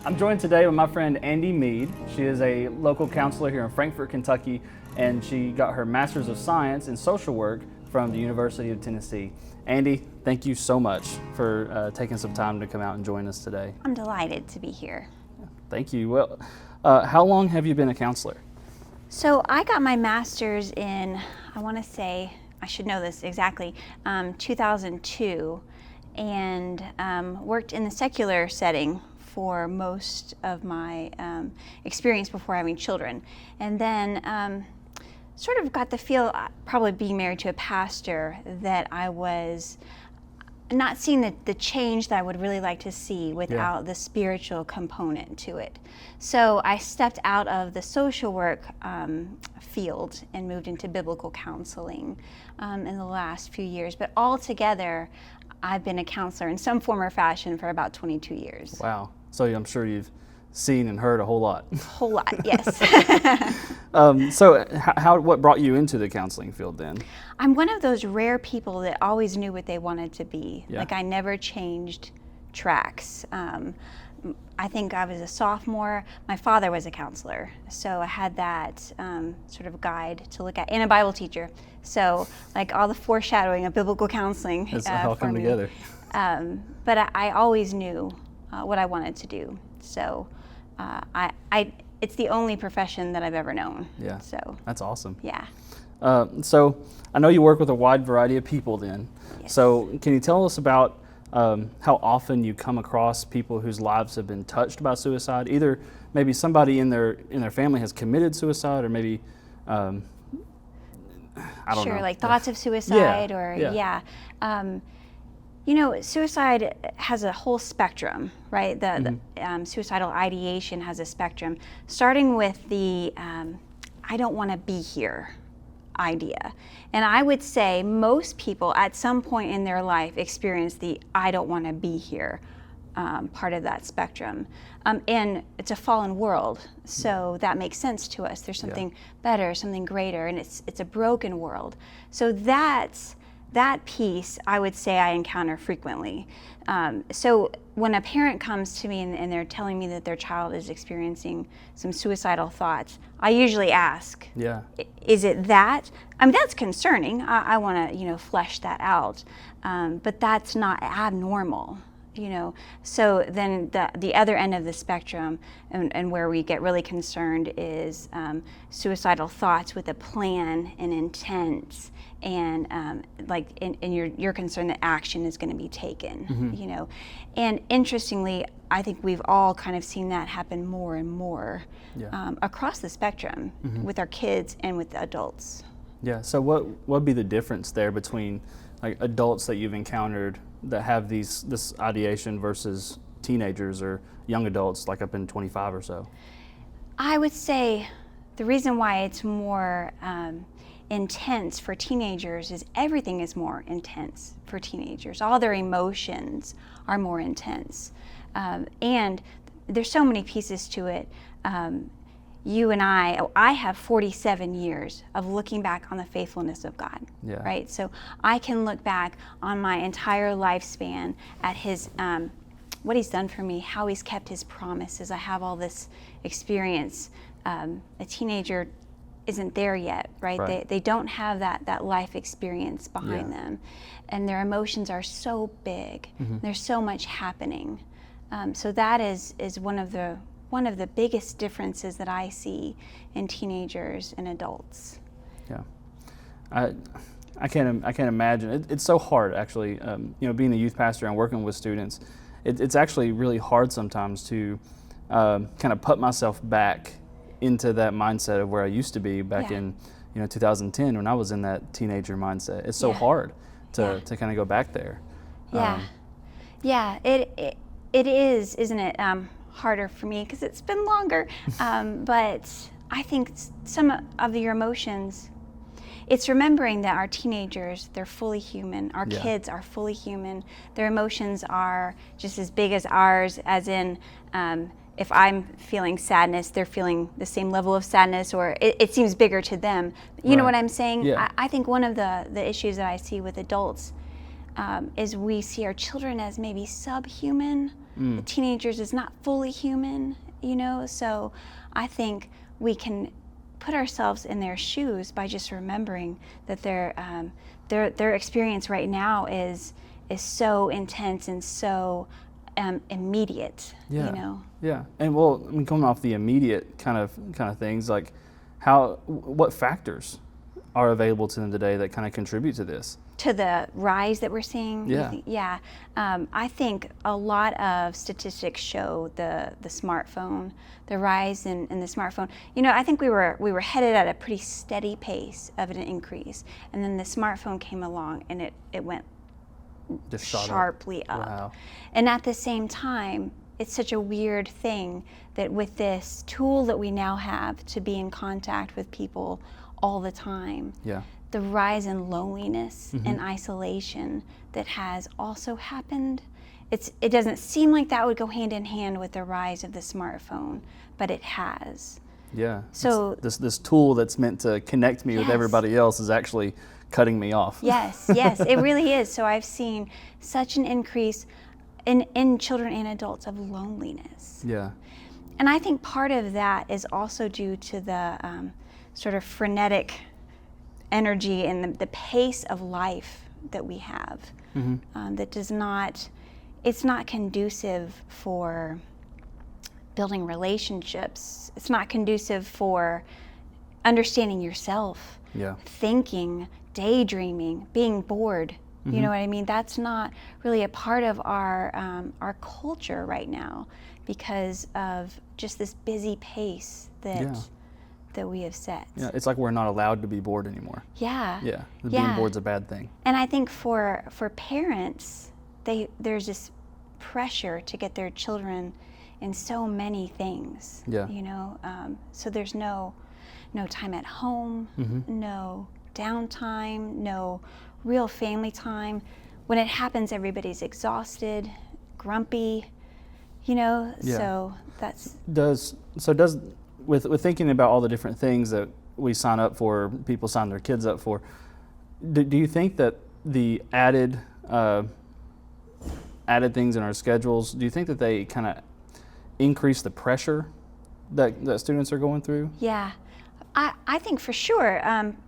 I'm joined today with my friend Andi Meade. She is a local counselor here in Frankfort, Kentucky, and she got her Master's of Science in Social Work from the University of Tennessee. Andi, thank you so much for taking some time to come out and join us today. I'm delighted to be here. Thank you. Well, how long have you been a counselor? So I got my master's in, I want to say, I should know this exactly, 2002, and worked in the secular setting for most of my experience before having children. And then sort of got the feel, probably being married to a pastor, that I was not seeing the change that I would really like to see without the spiritual component to it. So I stepped out of the social work field and moved into biblical counseling in the last few years. But altogether, I've been a counselor in some form or fashion for about 22 years. Wow. So I'm sure you've seen and heard a whole lot. A whole lot, yes. So what brought you into the counseling field then? I'm one of those rare people that always knew what they wanted to be. Yeah. Like I never changed tracks. I think I was a sophomore. My father was a counselor, so I had that sort of guide to look at, and a Bible teacher. So like all the foreshadowing of biblical counseling It's all for come me. together. But I always knew what I wanted to do. So it's the only profession that I've ever known. Yeah. So That's awesome. yeah. So I know you work with a wide variety of people then. Yes. So can you tell us about how often you come across people whose lives have been touched by suicide? Either maybe somebody in their family has committed suicide, or maybe I don't know. Sure, like thoughts of suicide Yeah. You know, suicide has a whole spectrum, right? The suicidal ideation has a spectrum, starting with the I don't want to be here idea. And I would say most people at some point in their life experience the I don't want to be here part of that spectrum. And it's a fallen world, so that makes sense to us. There's something better, something greater, and it's a broken world. So that piece, I would say, I encounter frequently. So when a parent comes to me and they're telling me that their child is experiencing some suicidal thoughts, I usually ask, is it that? I mean, that's concerning. I want to, flesh that out. But that's not abnormal. So then the other end of the spectrum and where we get really concerned is suicidal thoughts with a plan and intent, and and you're concerned that action is going to be taken. And interestingly, I think we've all kind of seen that happen more and more across the spectrum with our kids and with the adults. Yeah. So what would be the difference there between like adults that you've encountered that have this ideation versus teenagers or young adults like up in 25 or so? I would say the reason why it's more intense for teenagers is everything is more intense for teenagers. All their emotions are more intense. And there's so many pieces to it. You and I have 47 years of looking back on the faithfulness of God, right? So I can look back on my entire lifespan at His, what He's done for me, how He's kept His promises. I have all this experience. A teenager isn't there yet, right? They don't have that life experience behind them, and their emotions are so big. There's so much happening. So that is one of the biggest differences that I see in teenagers and adults. Yeah, I can't imagine. It's so hard, actually. Being a youth pastor and working with students, it's actually really hard sometimes to kind of put myself back into that mindset of where I used to be back in 2010 when I was in that teenager mindset. It's so hard to kind of go back there. It is, isn't it? Harder for me because it's been longer, but I think some of your emotions, it's remembering that our teenagers, they're fully human. Our kids are fully human. Their emotions are just as big as ours, as in if I'm feeling sadness, they're feeling the same level of sadness, or it seems bigger to them. You know what I'm saying? Yeah. I think one of the issues that I see with adults, is we see our children as maybe subhuman, the teenagers as not fully human, So I think we can put ourselves in their shoes by just remembering that their experience right now is so intense and so immediate. Yeah, and coming off the immediate kind of things, like what factors are available to them today that kind of contribute to this? To the rise that we're seeing? Yeah. I think a lot of statistics show the smartphone, the rise in the smartphone. I think we were headed at a pretty steady pace of an increase, and then the smartphone came along and it went just sharply up. Wow. And at the same time, it's such a weird thing that with this tool that we now have to be in contact with people all the time, the rise in loneliness and isolation that has also happened, it doesn't seem like that would go hand in hand with the rise of the smartphone, but it has. Yeah. So this tool that's meant to connect me with everybody else is actually cutting me off. Yes, it really is. So I've seen such an increase in children and adults of loneliness. Yeah. And I think part of that is also due to the sort of frenetic energy and the pace of life that we have. That it's not conducive for building relationships. It's not conducive for understanding yourself, thinking, daydreaming, being bored. You know what I mean? That's not really a part of our culture right now because of just this busy pace that we have set. Yeah, it's like we're not allowed to be bored anymore. Yeah. Being bored's a bad thing. And I think for parents, there's this pressure to get their children in so many things. So there's no time at home, no downtime, no real family time. When it happens, everybody's exhausted, grumpy, so that's... Does with thinking about all the different things that we sign up for, people sign their kids up for, do you think that the added things in our schedules, do you think that they kind of increase the pressure that students are going through? Yeah, I think for sure,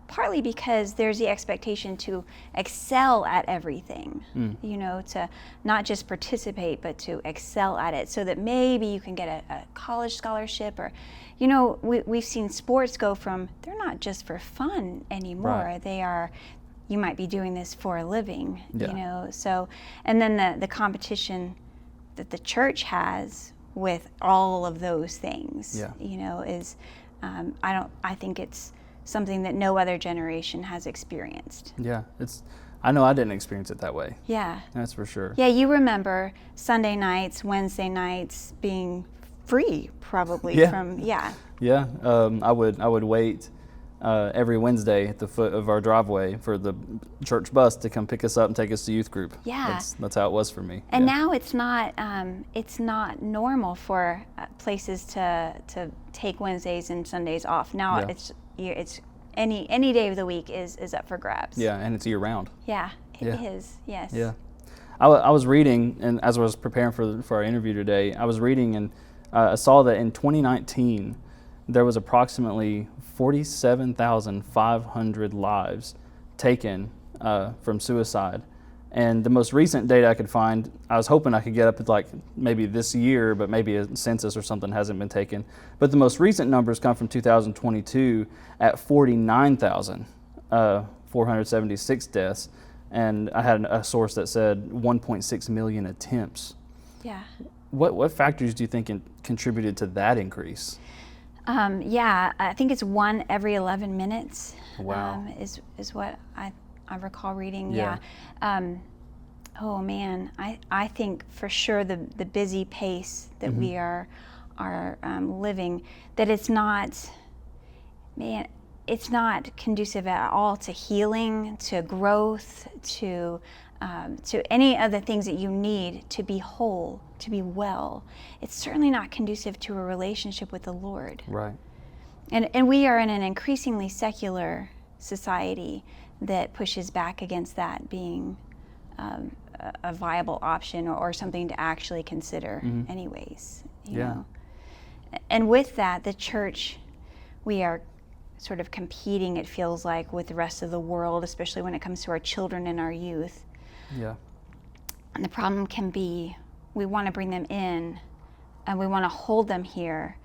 partly because there's the expectation to excel at everything, to not just participate, but to excel at it so that maybe you can get a college scholarship or, we've seen sports go from, they're not just for fun anymore, right. They are, you might be doing this for a living, so, and then the competition that the church has with all of those things, is, I think it's something that no other generation has experienced. Yeah, I know I didn't experience it that way. Yeah. That's for sure. Yeah, you remember Sunday nights, Wednesday nights being free probably from, Yeah, I would wait every Wednesday at the foot of our driveway for the church bus to come pick us up and take us to youth group. Yeah. That's how it was for me. And now it's not normal for places to take Wednesdays and Sundays off. Now it's any day of the week is up for grabs. Yeah, and it's year round. Yeah, it is. Yes. Yeah. I was reading, and as I was preparing for our interview today, I was reading and I saw that in 2019 there was approximately 47,500 lives taken from suicide. And the most recent data I could find, I was hoping I could get up to like maybe this year, but maybe a census or something hasn't been taken. But the most recent numbers come from 2022 at 49,476 deaths. And I had a source that said 1.6 million attempts. Yeah. What factors do you think contributed to that increase? I think it's 1 every 11 minutes. Wow. Is what I recall reading. Yeah. Oh man, I think for sure the busy pace that we are living, that it's not conducive at all to healing, to growth, to any of the things that you need to be whole, to be well. It's certainly not conducive to a relationship with the Lord. Right. And we are in an increasingly secular society that pushes back against that being a viable option or something to actually consider anyways, you know. And with that, the church, we are sort of competing, it feels like, with the rest of the world, especially when it comes to our children and our youth. Yeah. And the problem can be we want to bring them in and we want to hold them here.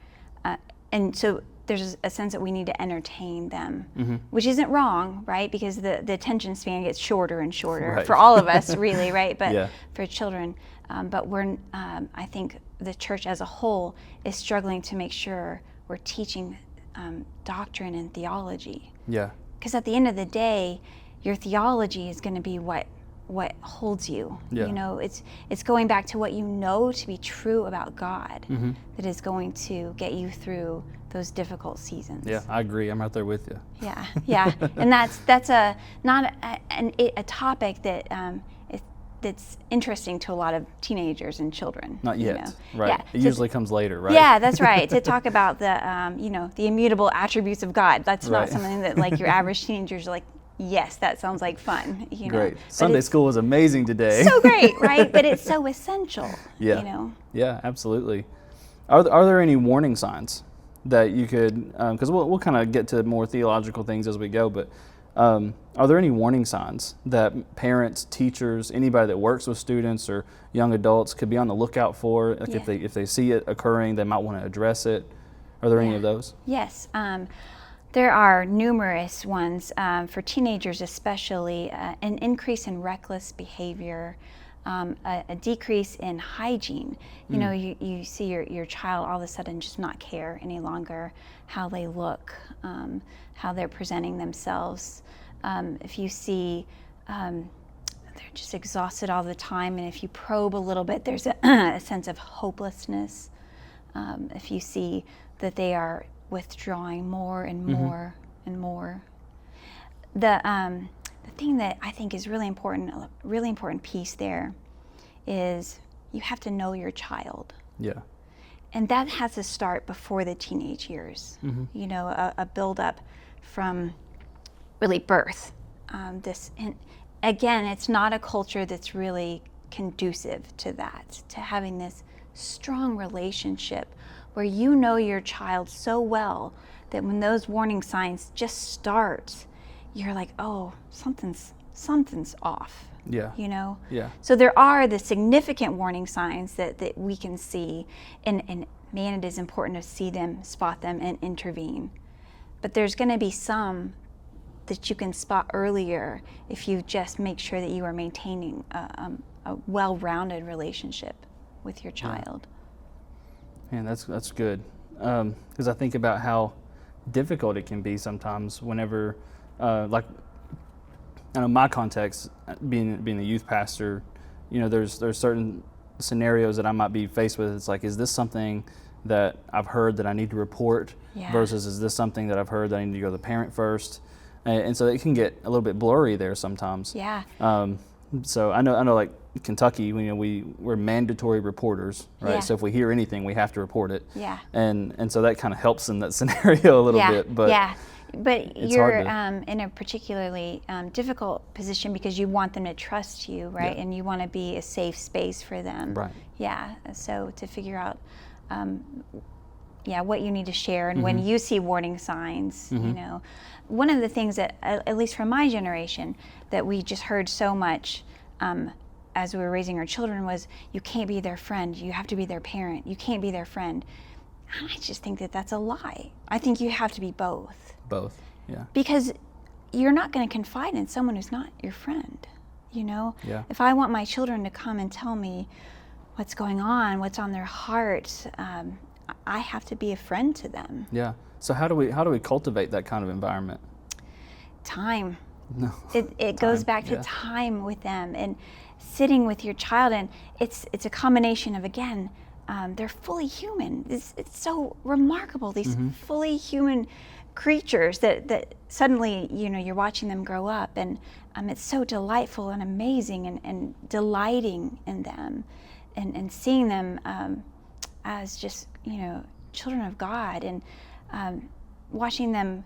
And so there's a sense that we need to entertain them, which isn't wrong, right? Because the attention span gets shorter and shorter for all of us, really, right? But for children. But I think the church as a whole is struggling to make sure we're teaching doctrine and theology. Yeah. Because at the end of the day, your theology is going to be what holds you. Yeah. You know, it's going back to what you know to be true about God that is going to get you through those difficult seasons. Yeah, I agree. I'm right there with you. Yeah, yeah, and that's not a topic that that's interesting to a lot of teenagers and children. Not yet, you know? right? Yeah. It usually comes later, right? Yeah, that's right. To talk about the immutable attributes of God. That's not something that like your average teenagers are like, yes, that sounds like fun. You know? Great. Sunday school was amazing today. So great, right? But it's so essential. Yeah. You know. Yeah, absolutely. Are there any warning signs that you could? Because we'll kind of get to more theological things as we go, but. Are there any warning signs that parents, teachers, anybody that works with students or young adults could be on the lookout for? Like if they see it occurring, they might want to address it. Are there any of those? Yes. There are numerous ones for teenagers especially, an increase in reckless behavior, a decrease in hygiene. You know, you see your child all of a sudden just not care any longer how they look, how they're presenting themselves. If you see they're just exhausted all the time, and if you probe a little bit, there's a sense of hopelessness. If you see that they are withdrawing more and more and more. The thing that I think is really important, a really important piece there, is you have to know your child. Yeah. And that has to start before the teenage years. You know, a build-up from really birth. And again, it's not a culture that's really conducive to that, to having this strong relationship where you know your child so well that when those warning signs just start, you're like, oh, something's off. Yeah. You know? Yeah. So there are the significant warning signs that we can see, and man, it is important to see them, spot them, and intervene. But there's going to be some that you can spot earlier if you just make sure that you are maintaining a well-rounded relationship with your child. Man, that's good. Because I think about how difficult it can be sometimes whenever, like, I know my context, being a youth pastor, you know, there's certain scenarios that I might be faced with. It's like, is this something that I've heard that I need to report versus is this something that I've heard that I need to go to the parent first? And so it can get a little bit blurry there sometimes. Yeah. So I know like Kentucky, you know, we're mandatory reporters, right? Yeah. So if we hear anything, we have to report it. Yeah. And so that kind of helps in that scenario a little bit. But but you're in a particularly difficult position because you want them to trust you, right? And you want to be a safe space for them. Right. Yeah. So to figure out, what you need to share, and when you see warning signs, you know, one of the things that, at least from my generation, that we just heard so much as we were raising our children was, you can't be their friend, you have to be their parent, you can't be their friend. And I just think that that's a lie. I think you have to be both. Both, yeah. Because you're not going to confide in someone who's not your friend, you know? Yeah. If I want my children to come and tell me what's going on, what's on their heart, I have to be a friend to them. Yeah. So how do we cultivate that kind of environment? Time. No. It goes back to time with them and sitting with your child, and it's a combination of, again, they're fully human. It's so remarkable, these fully human creatures that suddenly, you know, you're watching them grow up, and it's so delightful and amazing and delighting in them and seeing them as just, you know, children of God, and watching them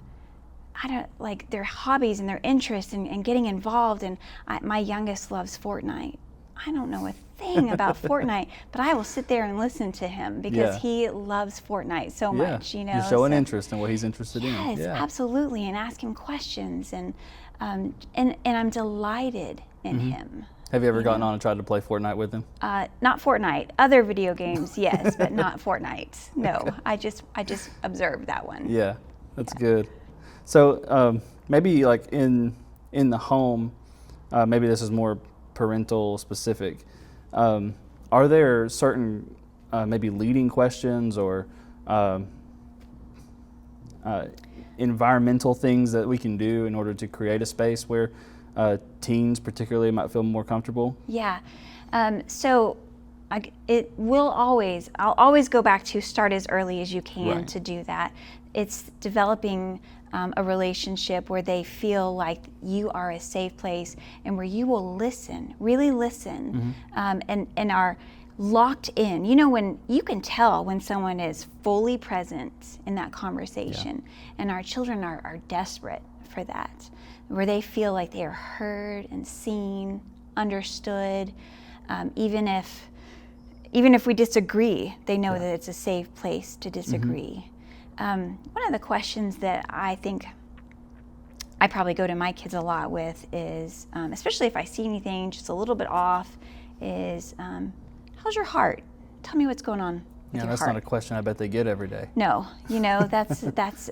I don't like their hobbies and their interests and getting involved. And my youngest loves Fortnite. I don't know a thing about Fortnite, but I will sit there and listen to him because he loves Fortnite so much. You know, you show an interest in what he's interested in. Yes, absolutely, and ask him questions, and I'm delighted in him. Have you ever gotten on and tried to play Fortnite with him? Not Fortnite. Other video games, yes, but not Fortnite. No, I just observed that one. Yeah, that's good. So maybe like in the home, maybe this is more parental specific. Are there certain maybe leading questions or environmental things that we can do in order to create a space where teens particularly might feel more comfortable? Yeah. So I'll always go back to start as early as you can to do that. It's developing a relationship where they feel like you are a safe place and where you will listen, really listen, and are locked in. You know, when you can tell when someone is fully present in that conversation, and our children are desperate for that, where they feel like they are heard and seen, understood, even if we disagree, they know that it's a safe place to disagree. One of the questions that I think I probably go to my kids a lot with is, especially if I see anything just a little bit off, is how's your heart? Tell me what's going on with your Yeah, that's heart. not a question I bet they get every day. No, you know, that's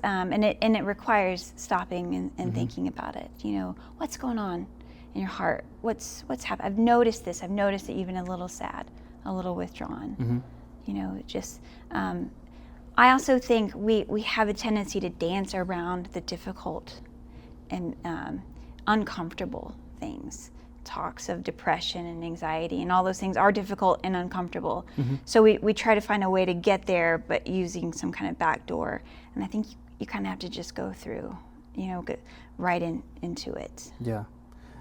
and it requires stopping and thinking about it. You know, what's going on in your heart? What's happened? I've noticed this. I've noticed that you've been a little sad, a little withdrawn. You know, just. I also think we have a tendency to dance around the difficult and uncomfortable things. Talks of depression and anxiety and all those things are difficult and uncomfortable. So we try to find a way to get there, but using some kind of back door. And I think you kind of have to just go through, you know, get right into it. Yeah.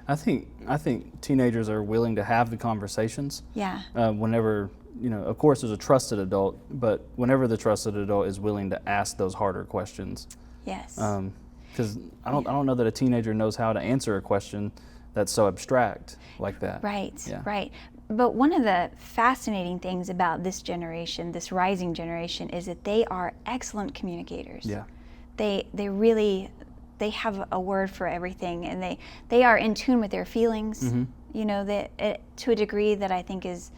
I think teenagers are willing to have the conversations. Yeah. Whenever, you know, of course there's a trusted adult, but whenever the trusted adult is willing to ask those harder questions. Yes. Because I don't know that a teenager knows how to answer a question that's so abstract like that. Right. Yeah. Right. But one of the fascinating things about this generation, this rising generation, is that they are excellent communicators. Yeah. They really have a word for everything, and they are in tune with their feelings. You know, to a degree that I think is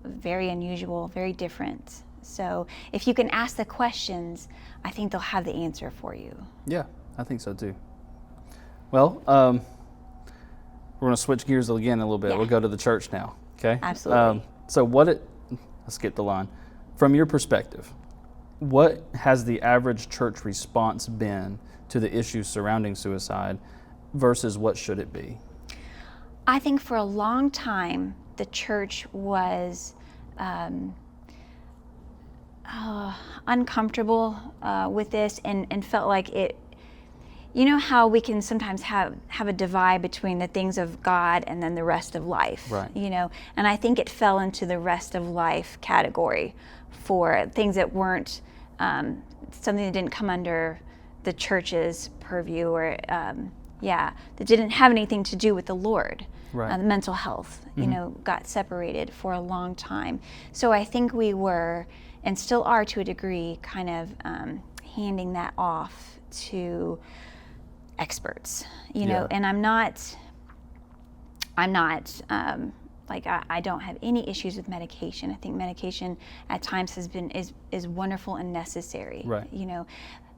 very unusual, very different. So if you can ask the questions, I think they'll have the answer for you. Yeah, I think so too. Well, we're going to switch gears again a little bit. Yeah. We'll go to the church now. Okay. Absolutely. So let's skip the line. From your perspective, what has the average church response been to the issues surrounding suicide versus what should it be? I think for a long time, the church was uncomfortable with this and felt like it. You know how we can sometimes have a divide between the things of God and then the rest of life, right? You know, and I think it fell into the rest of life category for things that weren't something that didn't come under the church's purview or that didn't have anything to do with the Lord. Right. The mental health, you know, got separated for a long time. So I think we were, and still are to a degree, kind of handing that off to experts, you know. And I'm not like I don't have any issues with medication. I think medication at times is wonderful and necessary, right? You know.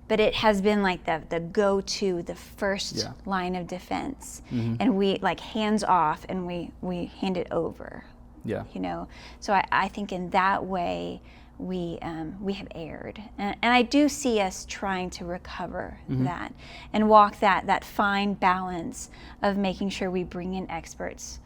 But it has been like the go-to, the first line of defense, and we like hands off, and we hand it over. Yeah. You know, so I think in that way we have erred, and I do see us trying to recover that and walk that fine balance of making sure we bring in experts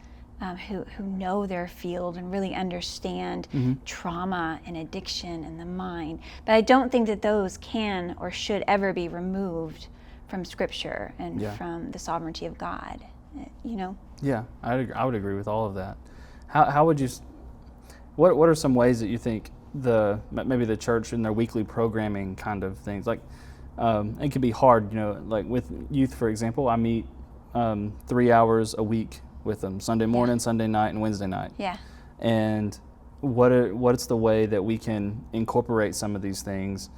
who know their field and really understand trauma and addiction and the mind. But I don't think that those can or should ever be removed from Scripture and from the sovereignty of God, you know? Yeah, I would agree with all of that. How would you, what are some ways that you think maybe the church in their weekly programming kind of things, like it can be hard, like with youth, for example. I meet 3 hours a week with them, Sunday morning, Sunday night, and Wednesday night. Yeah. And what's the way that we can incorporate some of these things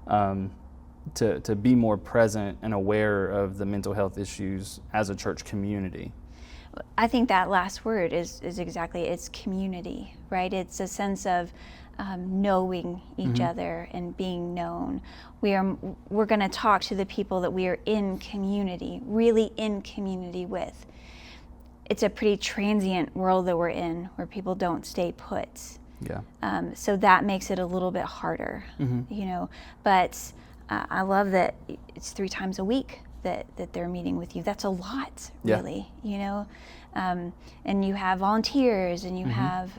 to be more present and aware of the mental health issues as a church community? I think that last word is exactly, it's community, right? It's a sense of knowing each other and being known. We're going to talk to the people that we are in community, really in community with. It's a pretty transient world that we're in, where people don't stay put. Yeah. So that makes it a little bit harder, But I love that it's 3 times a week that they're meeting with you. That's a lot, really, And you have volunteers, and you have,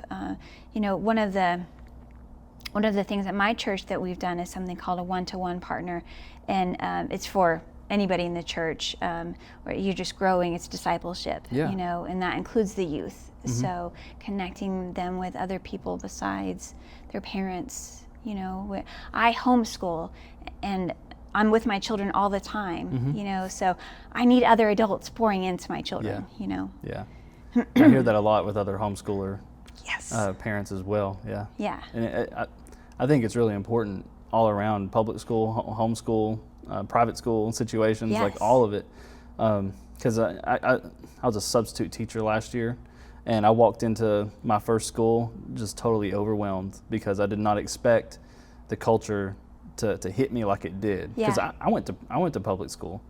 one of the things at my church that we've done is something called a one-to-one partner, and it's for anybody in the church where you're just growing. It's discipleship, and that includes the youth. So connecting them with other people besides their parents. I homeschool, and I'm with my children all the time. So I need other adults pouring into my children. Yeah, I hear that a lot with other homeschooler parents as well. Yeah. And I think it's really important all around, public school, homeschool, private school situations, like all of it. Because I was a substitute teacher last year, and I walked into my first school just totally overwhelmed because I did not expect the culture to hit me like it did. Because I went to public school.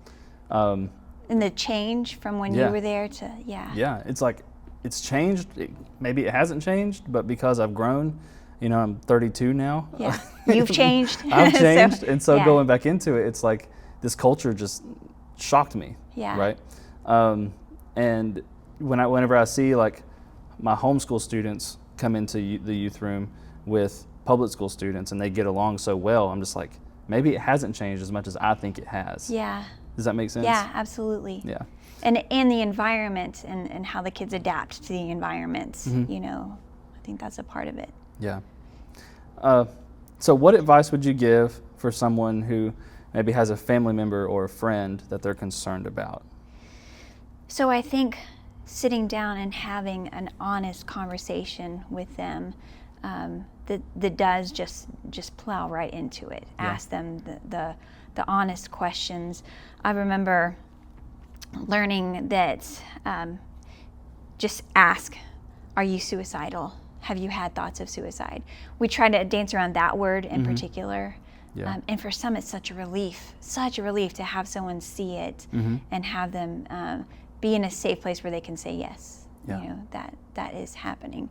And the change from when you were there to it's like it's changed. Maybe it hasn't changed, but because I've grown. I'm 32 now. Yeah, you've changed. I've changed, and so going back into it, it's like this culture just shocked me. Yeah. Right. And whenever I see like my homeschool students come into the youth room with public school students, and they get along so well, I'm just like, maybe it hasn't changed as much as I think it has. Yeah. Does that make sense? Yeah, absolutely. Yeah. And the environment and how the kids adapt to the environment. I think that's a part of it. Yeah. So what advice would you give for someone who maybe has a family member or a friend that they're concerned about? So I think sitting down and having an honest conversation with them that does just plow right into it. Ask them the honest questions. I remember learning that just ask, are you suicidal? Have you had thoughts of suicide? We try to dance around that word in particular. Yeah. And for some, it's such a relief to have someone see it and have them be in a safe place where they can say yes. Yeah. That is happening.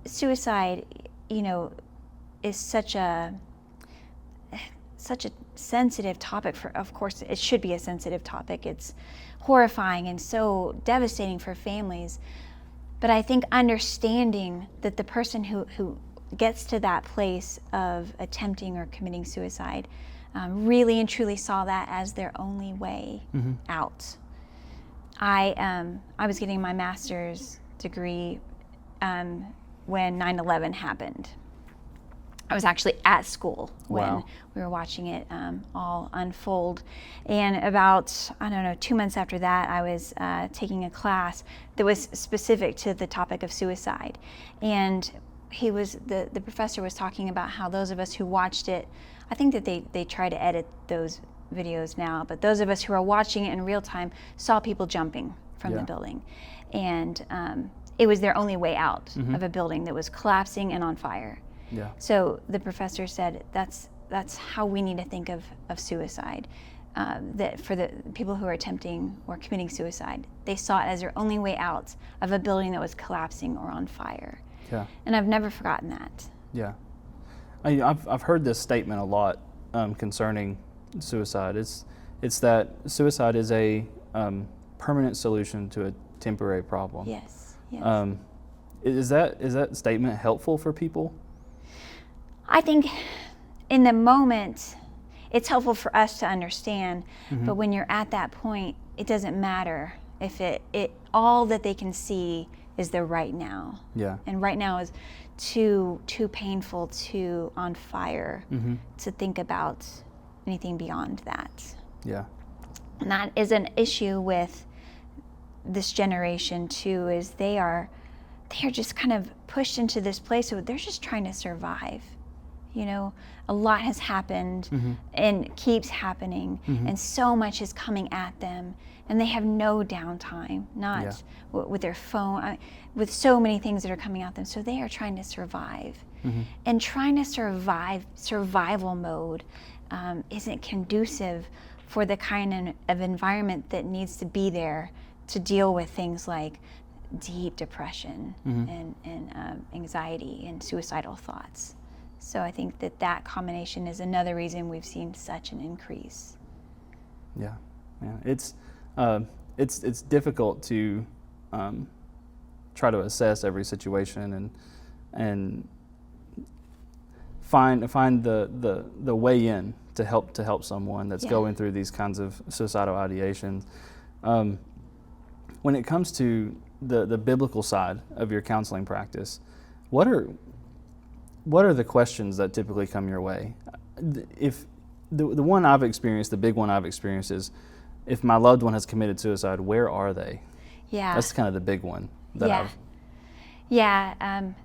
Suicide, is such a sensitive topic. Of course, it should be a sensitive topic. It's horrifying and so devastating for families. But I think understanding that the person who gets to that place of attempting or committing suicide really and truly saw that as their only way out. I was getting my master's degree when 9/11 happened. I was actually at school when we were watching it all unfold. And about, 2 months after that, I was taking a class that was specific to the topic of suicide. And the professor was talking about how those of us who watched it, I think that they try to edit those videos now, but those of us who are watching it in real time saw people jumping from the building. And it was their only way out of a building that was collapsing and on fire. Yeah. So the professor said that's how we need to think of suicide. That for the people who are attempting or committing suicide, they saw it as their only way out of a building that was collapsing or on fire. Yeah. And I've never forgotten that. Yeah. I've heard this statement a lot concerning suicide. It's that suicide is a permanent solution to a temporary problem. Yes. Yes. Is that statement helpful for people? I think in the moment, it's helpful for us to understand, but when you're at that point, it doesn't matter if it all that they can see is the right now. Yeah. And right now is too painful, too on fire to think about anything beyond that. Yeah. And that is an issue with this generation too, is they are just kind of pushed into this place where they're just trying to survive. You know, a lot has happened and keeps happening, and so much is coming at them, and they have no downtime, not with their phone, with so many things that are coming at them. So they are trying to survive. And trying to survival mode isn't conducive for the kind of environment that needs to be there to deal with things like deep depression and anxiety and suicidal thoughts. So I think that combination is another reason we've seen such an increase. Yeah, it's difficult to try to assess every situation and find the way in to help someone that's going through these kinds of suicidal ideations. When it comes to the biblical side of your counseling practice, what are the questions that typically come your way? If the one I've experienced, the big one I've experienced is, if my loved one has committed suicide, where are they? Yeah, that's kind of the big one that and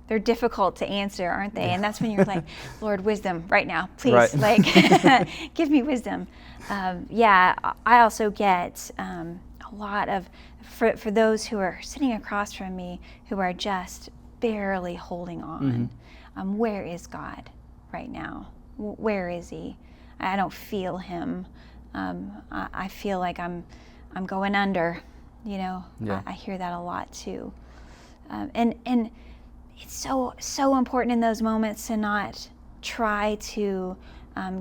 they're difficult to answer, aren't they? And that's when you're like, Lord, wisdom right now, please, like, give me wisdom. I also get a lot of, for those who are sitting across from me who are just barely holding on. Where is God right now? Where is he? I don't feel him. I feel like I'm going under, you know. I hear that a lot too. And it's so important in those moments to not try to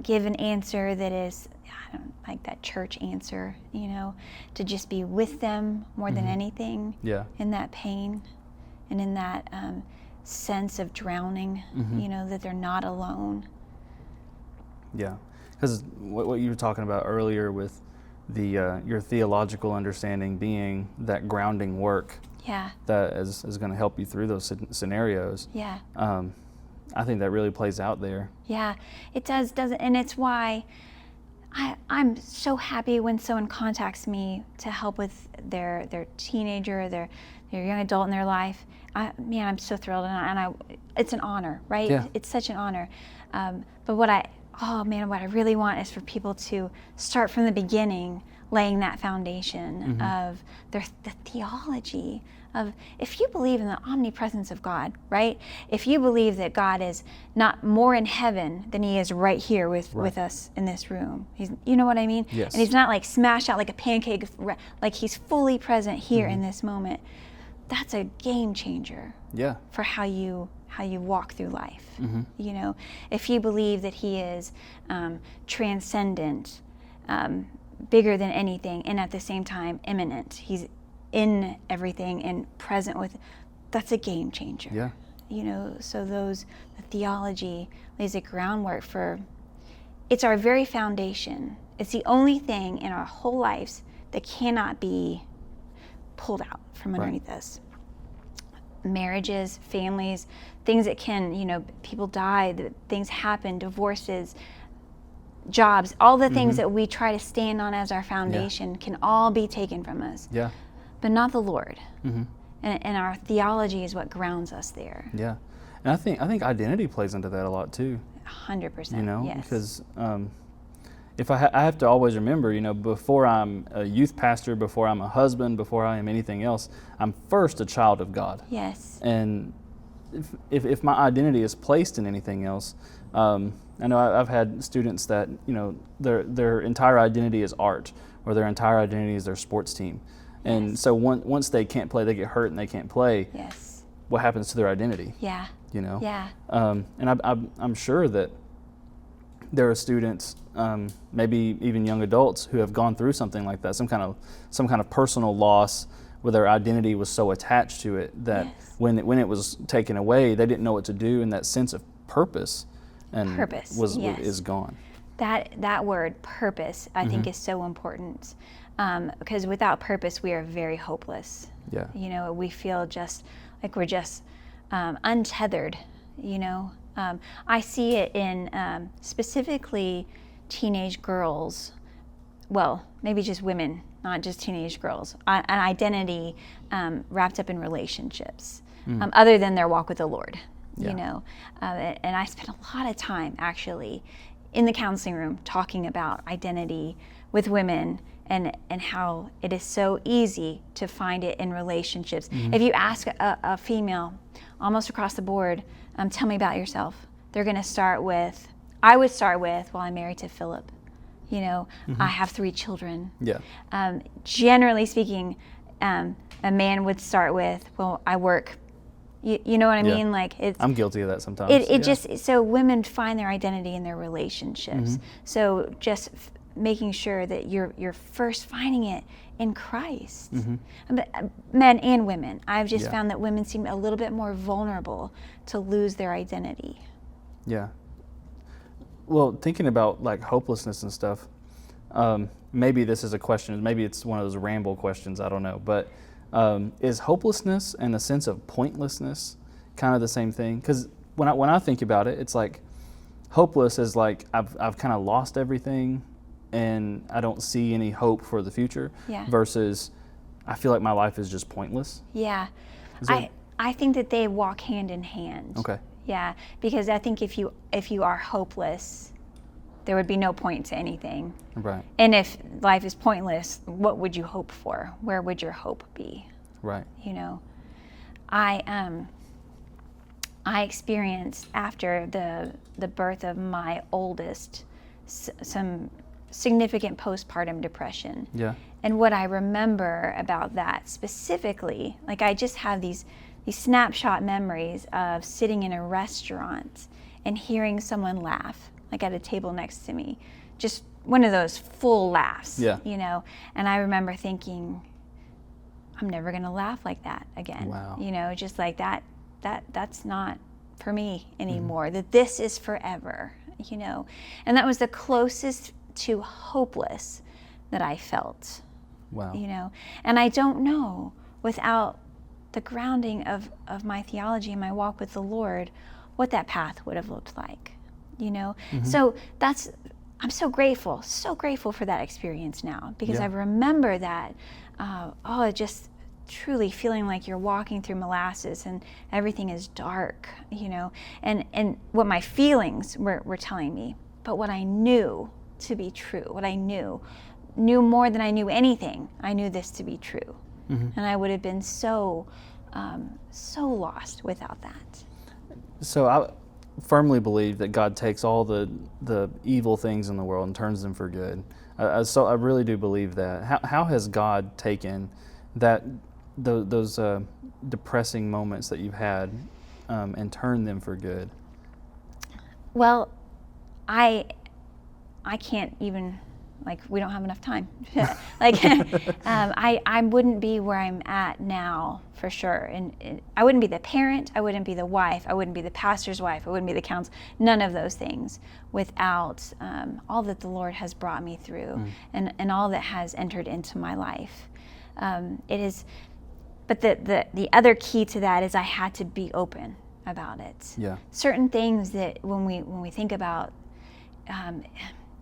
give an answer that is, I don't like that church answer, you know, to just be with them more than anything in that pain and in that sense of drowning, you know, that they're not alone. Yeah, because what you were talking about earlier with your theological understanding being that grounding work that is going to help you through those scenarios. I think that really plays out there. Yeah, it doesn't, and it's why I'm so happy when someone contacts me to help with their teenager, their young adult in their life. I'm so thrilled, and it's an honor, right? Yeah. It's such an honor. But what I really want is for people to start from the beginning, laying that foundation of the theology of, if you believe in the omnipresence of God, right? If you believe that God is not more in heaven than he is right here with us in this room, you know what I mean? Yes. And he's not like smashed out like a pancake, like he's fully present here in this moment. That's a game changer for how you walk through life. You know, if you believe that he is transcendent, bigger than anything, and at the same time immanent, he's in everything and present with, that's a game changer. Yeah. You know, so the theology lays a groundwork for, it's our very foundation. It's the only thing in our whole lives that cannot be pulled out from underneath us. Marriages, families, things that can, you know, people die, things happen, divorces, jobs, all the things that we try to stand on as our foundation can all be taken from us. Yeah. But not the Lord. And our theology is what grounds us there. Yeah. And I think identity plays into that a lot too. 100%. You know, yes. because if I have to always remember, you know, before I'm a youth pastor, before I'm a husband, before I am anything else, I'm first a child of God. Yes. And if my identity is placed in anything else, I know I've had students that, you know, their entire identity is art, or their entire identity is their sports team. And so once they can't play, they get hurt and they can't play. Yes. What happens to their identity? Yeah. You know? Yeah. And I'm sure that there are students, maybe even young adults, who have gone through something like that, some kind of personal loss where their identity was so attached to it that when it was taken away, they didn't know what to do, and that sense of purpose is gone. That word purpose, I think, is so important, because without purpose we are very hopeless. Yeah. You know, we feel just like we're just untethered, you know, I see it in specifically teenage girls, well, maybe just women, not just teenage girls, an identity wrapped up in relationships, other than their walk with the Lord, you know. And I spent a lot of time actually in the counseling room talking about identity with women and how it is so easy to find it in relationships. If you ask a female almost across the board, tell me about yourself, they're going to start with, I would start with, well, I'm married to Philip. You know, I have 3 children. Yeah. Generally speaking, a man would start with, well, I work. You know what I mean? Like I'm guilty of that sometimes. It just, so women find their identity in their relationships. So just making sure that you're first finding it in Christ. Men and women. I've just found that women seem a little bit more vulnerable to lose their identity. Yeah. Well, thinking about like hopelessness and stuff, maybe this is a question, maybe it's one of those ramble questions, I don't know, but is hopelessness and a sense of pointlessness kind of the same thing? Because when I think about it, it's like hopeless is like I've kind of lost everything and I don't see any hope for the future, versus I feel like my life is just pointless. Yeah. I think that they walk hand in hand. Okay. Yeah, because I think if you are hopeless, there would be no point to anything. Right. And if life is pointless, what would you hope for? Where would your hope be? Right. You know, I experienced after the birth of my oldest some significant postpartum depression. Yeah. And what I remember about that specifically, like I just have these snapshot memories of sitting in a restaurant and hearing someone laugh, like at a table next to me, just one of those full laughs, you know. And I remember thinking, I'm never going to laugh like that again. Wow. You know, just like that's not for me anymore, that this is forever, you know. And that was the closest to hopeless that I felt. Wow. You know, and I don't know, without the grounding of my theology and my walk with the Lord, what that path would have looked like, you know? So I'm so grateful for that experience now, because I remember that, just truly feeling like you're walking through molasses and everything is dark, you know, and what my feelings were telling me, but what I knew to be true, what I knew more than I knew anything, I knew this to be true. And I would have been so lost without that. So I firmly believe that God takes all the evil things in the world and turns them for good. So I really do believe that. How has God taken those depressing moments that you've had and turned them for good? Well, I can't even. Like, we don't have enough time. Like, I wouldn't be where I'm at now, for sure. And I wouldn't be the parent, I wouldn't be the wife, I wouldn't be the pastor's wife, I wouldn't be the counselor, none of those things without all that the Lord has brought me through and all that has entered into my life. It is, but the other key to that is I had to be open about it. Yeah. Certain things that when we think about,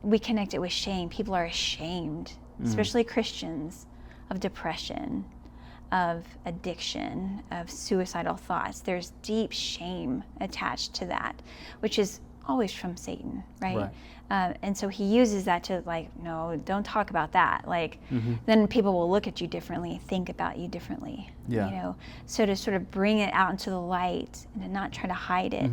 we connect it with shame. People are ashamed, especially Christians, of depression, of addiction, of suicidal thoughts. There's deep shame attached to that, which is always from Satan, right? And so he uses that to, like, no, don't talk about that. Like, then people will look at you differently, think about you differently. You know, so to sort of bring it out into the light and to not try to hide it,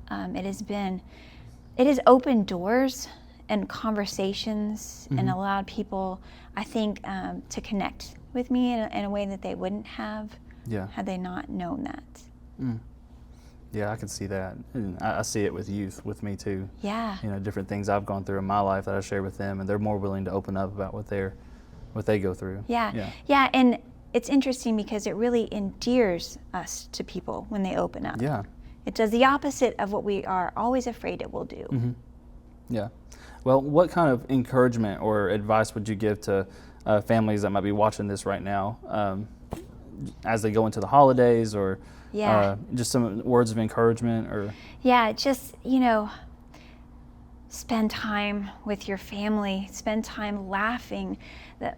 it has opened doors and conversations and allowed people, I think, to connect with me in a way that they wouldn't have had they not known that. Yeah, I can see that. And I see it with youth, with me too. Yeah. You know, different things I've gone through in my life that I share with them, and they're more willing to open up about what they go through. Yeah, and it's interesting because it really endears us to people when they open up. Yeah. It does the opposite of what we are always afraid it will do. Yeah. Well, what kind of encouragement or advice would you give to families that might be watching this right now as they go into the holidays, or just some words of encouragement or? Yeah, just, spend time with your family, spend time laughing.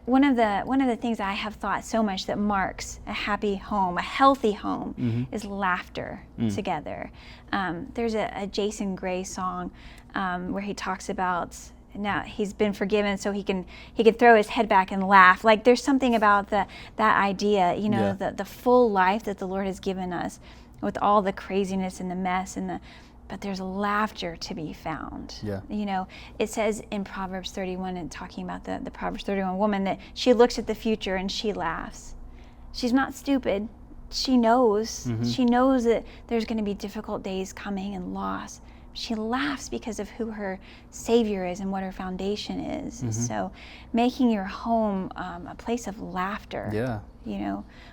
One of the things I have thought so much that marks a happy home, a healthy home, is laughter together. There's a Jason Gray song where he talks about now he's been forgiven, so he can throw his head back and laugh. Like there's something about that idea, the full life that the Lord has given us, with all the craziness and the mess but there's laughter to be found. Yeah. It says in Proverbs 31, and talking about the Proverbs 31 woman, that she looks at the future and she laughs. She's not stupid. She knows. She knows that there's going to be difficult days coming and loss. She laughs because of who her Savior is and what her foundation is. So making your home a place of laughter,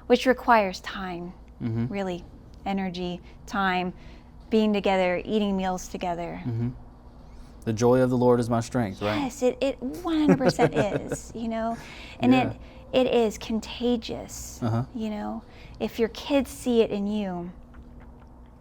which requires time, really, energy, time, being together, eating meals together. The joy of the Lord is my strength, right? Yes, it 100% is, and it is contagious, if your kids see it in you,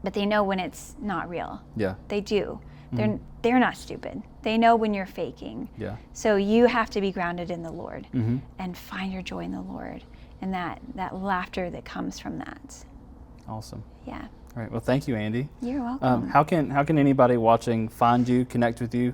but they know when it's not real. Yeah. They do. They're not stupid. They know when you're faking. Yeah. So you have to be grounded in the Lord and find your joy in the Lord and that laughter that comes from that. Awesome. Yeah. All right. Well, thank you, Andi. You're welcome. How can anybody watching find you, connect with you?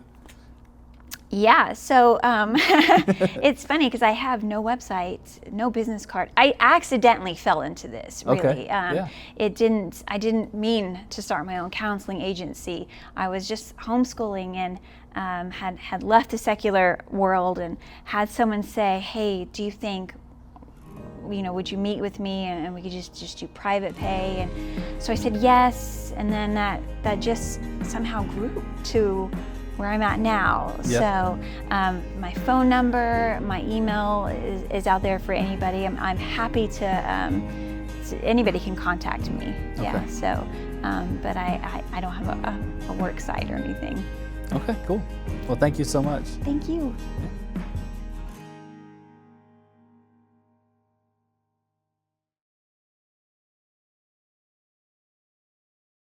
Yeah, so it's funny because I have no website, no business card. I accidentally fell into this, really. Okay. I didn't mean to start my own counseling agency. I was just homeschooling and had left the secular world and had someone say, hey, do you think, would you meet with me and we could just do private pay? And so I said yes, and then that just somehow grew to where I'm at now. Yep. So my phone number, my email is out there for anybody. I'm happy to anybody can contact me. Okay. Yeah. So, but I don't have a work site or anything. Okay, cool. Well, thank you so much. Thank you. Yeah.